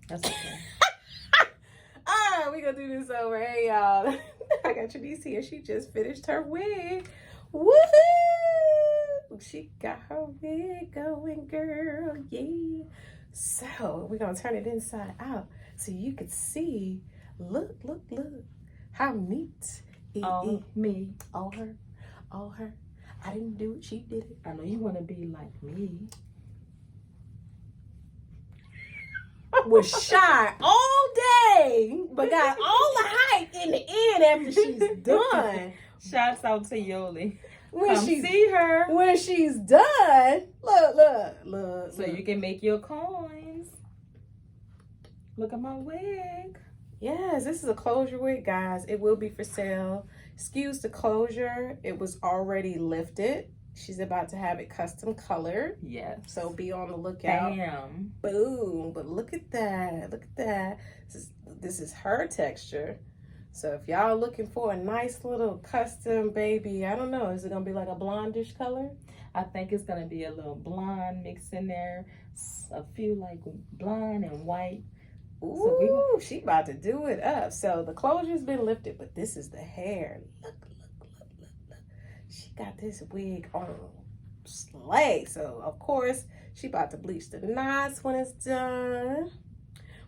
That's okay. All right, we gonna do this over. Hey, y'all. I got your niece here. She just finished her wig. Woohoo! She got her wig going, girl. Yeah. So we're gonna turn it inside out so you can see. Look, look, look. How neat. Me. All her. All her. I didn't do it. She did it. I know you want to be like me. Was shy all day, but got all the hype in the end after she's done. Shouts out to Yoli. When Come she see her. When she's done, look. So you can make your coins. Look at my wig. Yes, this is a closure wig, guys. It will be for sale. Excuse the closure. It was already lifted. She's about to have it custom colored. Yes. So be on the lookout. Bam. Boom. But look at that. Look at that. This is her texture. So if y'all looking for a nice little custom baby, I don't know, is it going to be like a blondish color? I think it's going to be a little blonde mixed in there. A few like blonde and white. Ooh, she about to do it up. So the closure's been lifted, but this is the hair. Look. She got this wig on slay. So, of course, she about to bleach the knots when it's done.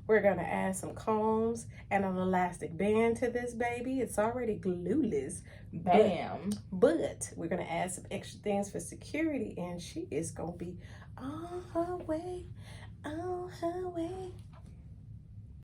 We're going to add some combs and an elastic band to this baby. It's already glueless. Bam. But we're going to add some extra things for security. And she is going to be on her way. On her way.